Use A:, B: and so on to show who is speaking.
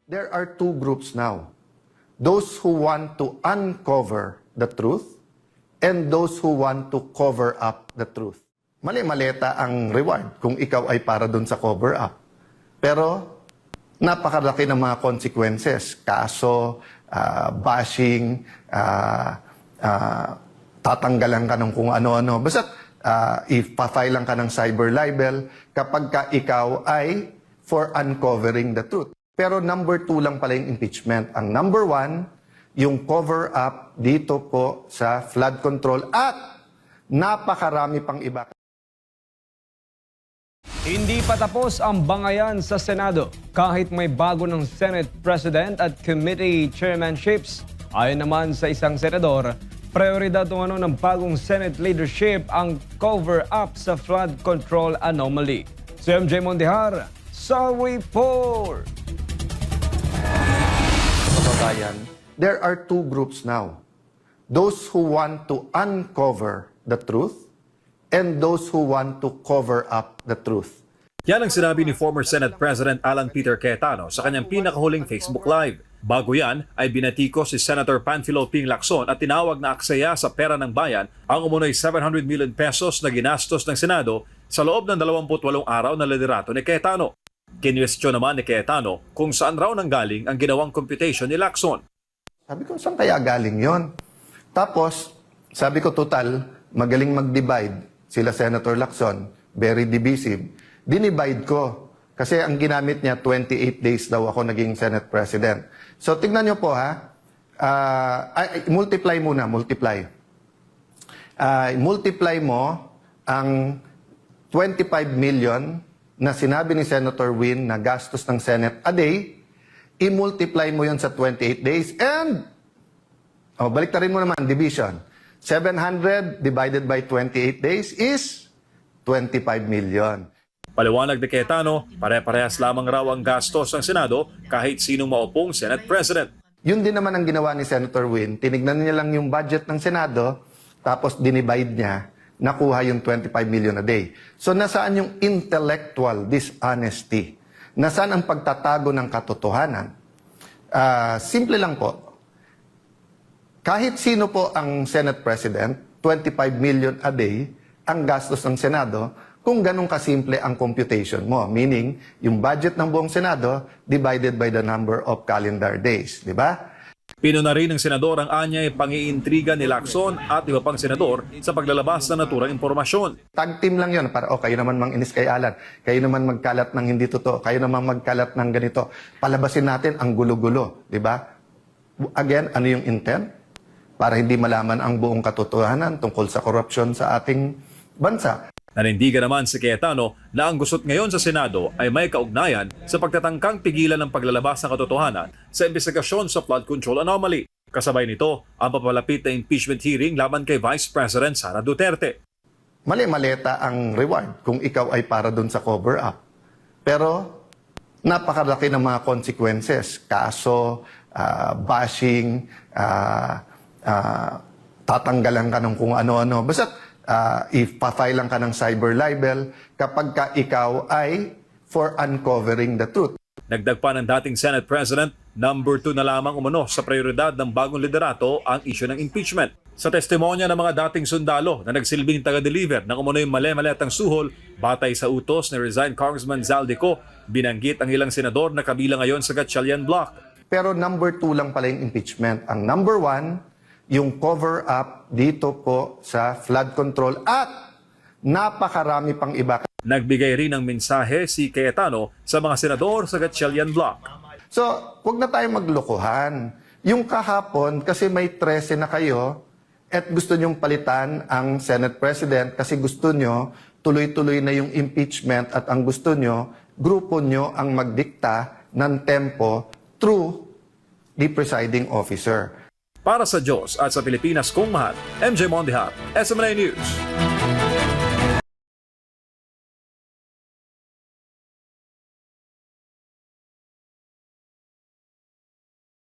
A: There are two groups now. Those who want to uncover the truth and those who want to cover up the truth. Mali-maleta ang reward kung ikaw ay para dun sa cover up. Pero napakalaki ng mga consequences. Kaso, bashing, tatanggalan ka ng kung ano-ano. Basta ipafile lang ka ng cyber libel kapag ka ikaw ay for uncovering the truth. Pero number 2 lang pala yung impeachment. Ang number 1, yung cover up dito po sa flood control at napakarami pang iba.
B: Hindi pa tapos ang bangayan sa Senado kahit may bago ng Senate President at committee chairmanships. Ayon naman sa isang senador, prioridad ng bagong Senate leadership ang cover-up sa flood control anomaly. Si MJ Mondihar sa report.
A: Kababayan, there are two groups now. Those who want to uncover the truth and those who want to cover up the truth.
C: Yan ang sinabi ni former Senate President Alan Peter Cayetano sa kanyang pinakahuling Facebook Live. Bago yan ay binatiko si Senator Panfilo Ping Lacson at tinawag na aksaya sa pera ng bayan ang umunoy 700 million pesos na ginastos ng Senado sa loob ng 28 araw na liderato ni Cayetano. Kinwestiyon naman ni Cayetano kung saan raw nanggaling ang ginawang computation ni Lacson.
A: Sabi ko, saan kaya galing yon? Tapos, sabi ko, total, magaling mag-divide sila Senator Lacson, very divisive. Dinivide ko. Kasi ang ginamit niya, 28 days daw ako naging Senate President. So, tignan niyo po ha. Multiply muna, multiply. Multiply mo ang 25 million na sinabi ni Senator Win na gastos ng Senate a day, i-multiply mo yon sa 28 days and, baliktarin mo naman, division. 700 divided by 28 days is 25 million.
C: Paliwanag ni Cayetano, pare-parehas lamang raw ang gastos ng Senado kahit sinong maupong Senate President.
A: Yun din naman ang ginawa ni Senator Win. Tinignan niya lang yung budget ng Senado, tapos dinivide niya, nakuha yung 25 million a day. So nasaan yung intellectual dishonesty? Nasaan ang pagtatago ng katotohanan? Simple lang po. Kahit sino po ang Senate President, 25 million a day ang gastos ng Senado kung ganun kasimple ang computation mo. Meaning, yung budget ng buong Senado divided by the number of calendar days. Di ba?
C: Pinuna rin ng senador ang anyay pangiintriga ni Lacson at iba pang senador sa paglalabas ng naturang impormasyon.
A: Tag team lang yun. Para, kayo naman manginis kay Alan. Kayo naman magkalat ng hindi totoo. Kayo naman magkalat ng ganito. Palabasin natin ang gulo-gulo. Di ba? Again, ano yung intent? Para hindi malaman ang buong katotohanan tungkol sa korupsyon sa ating bansa.
C: Nanindigan naman si Cayetano na ang gusot ngayon sa Senado ay may kaugnayan sa pagtatangkang pigilan ng paglalabas ng katotohanan sa investigasyon sa flood control anomaly. Kasabay nito ang papalapit na impeachment hearing laban kay Vice President Sara Duterte.
A: Mali-maleta ang reward kung ikaw ay para dun sa cover up. Pero napakalaki ng mga consequences. Kaso, bashing, tatanggalan ka ng kung ano-ano. Basta ipafile lang ka ng cyber libel kapag ka ikaw ay for uncovering the truth.
C: Nagdag pa ng dating Senate President, number 2 na lamang umano sa prioridad ng bagong liderato ang isyu ng impeachment. Sa testimonya ng mga dating sundalo na nagsilbing taga-deliver ng umano'y mali-maletang suhol, batay sa utos ni resigned Congressman Zaldico, binanggit ang ilang senador na kabilang ngayon sa Gatchalian Bloc.
A: Pero number 2 lang pala yung impeachment. Ang number 1, yung cover up dito po sa flood control at napakarami pang iba.
C: Nagbigay rin ng mensahe si Cayetano sa mga senador sa Gatchalian Bloc.
A: So, huwag na tayo maglokohan. Yung kahapon, kasi may 13 na kayo at gusto nyong palitan ang Senate President kasi gusto nyo tuloy-tuloy na yung impeachment at ang gusto nyo, grupo nyo ang magdikta ng tempo through the presiding officer.
C: Para sa Diyos at sa Pilipinas kung mahal, MJ Mondihar, SMNA News.